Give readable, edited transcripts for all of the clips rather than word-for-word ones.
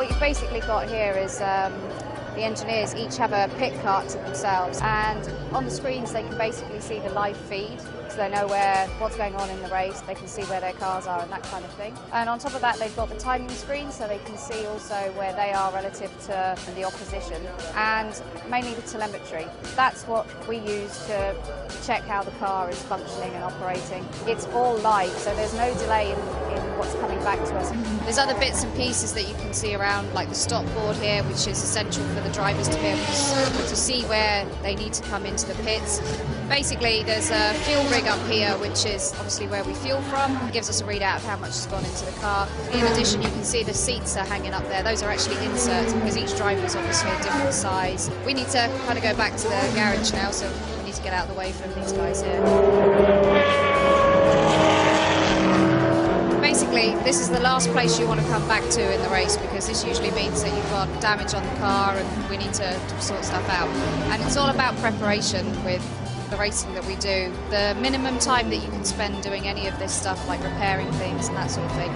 What you've basically got here is the engineers each have a pit cart to themselves, and on the screens they can basically see the live feed, so they know what's going on in the race, they can see where their cars are and that kind of thing. And on top of that they've got the timing screen, so they can see also where they are relative to the opposition, and mainly the telemetry. That's what we use to check how the car is functioning and operating. It's all live, so there's no delay in what's coming back to us. There's other bits and pieces that you can see around, like the stop board here, which is essential for the drivers to be able to see where they need to come into the pits. Basically, there's a fuel rig up here, which is obviously where we fuel from. It gives us a readout of how much has gone into the car. In addition, you can see the seats are hanging up there. Those are actually inserts because each driver is obviously a different size. We need to kind of go back to the garage now, so we need to get out of the way from these guys here. Basically, this is the last place you want to come back to in the race, because this usually means that you've got damage on the car and we need to sort stuff out. And it's all about preparation with the racing that we do. The minimum time that you can spend doing any of this stuff, like repairing things and that sort of thing,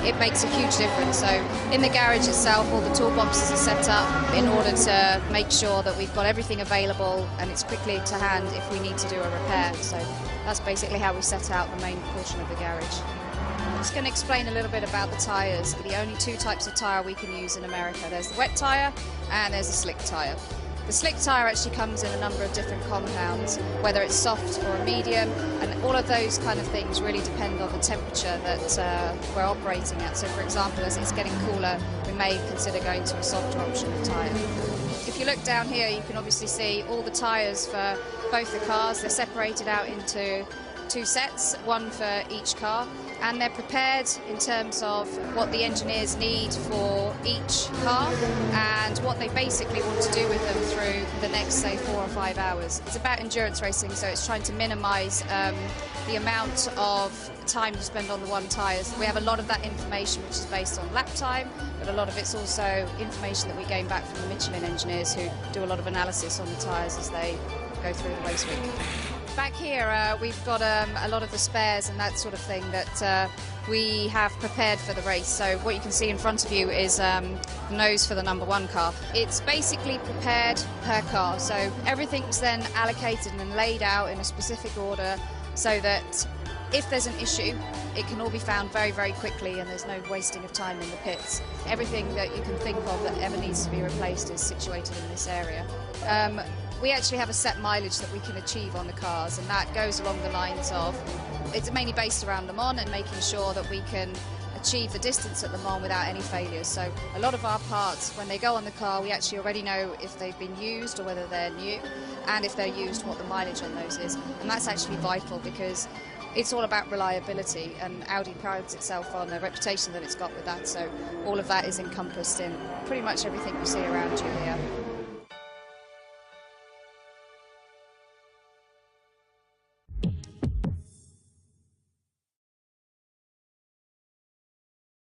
it makes a huge difference. So in the garage itself, all the toolboxes are set up in order to make sure that we've got everything available and it's quickly to hand if we need to do a repair. So that's basically how we set out the main portion of the garage. I'm just going to explain a little bit about the tyres. The only two types of tyre we can use in America. There's the wet tyre and there's a slick tyre. The slick tyre actually comes in a number of different compounds, whether it's soft or a medium, and all of those kind of things really depend on the temperature that we're operating at. So for example, as it's getting cooler, we may consider going to a softer option of tyre. If you look down here, you can obviously see all the tyres for both the cars. They're separated out into two sets, one for each car, and they're prepared in terms of what the engineers need for each car and what they basically want to do with them through the next, say, 4 or 5 hours. It's about endurance racing, so it's trying to minimise the amount of time you spend on the one tyres. We have a lot of that information which is based on lap time, but a lot of it's also information that we gain back from the Michelin engineers who do a lot of analysis on the tyres as they go through the race week. Back here we've got a lot of the spares and that sort of thing that we have prepared for the race. So what you can see in front of you is the nose for the number 1 car. It's basically prepared per car, so everything's then allocated and laid out in a specific order so that if there's an issue, it can all be found very, very quickly and there's no wasting of time in the pits. Everything that you can think of that ever needs to be replaced is situated in this area. We actually have a set mileage that we can achieve on the cars, and that goes along the lines of, it's mainly based around Le Mans and making sure that we can achieve the distance at Le Mans without any failures. So a lot of our parts, when they go on the car, we actually already know if they've been used or whether they're new, and if they're used, what the mileage on those is. And that's actually vital because it's all about reliability, and Audi prides itself on the reputation that it's got with that. So all of that is encompassed in pretty much everything you see around you here.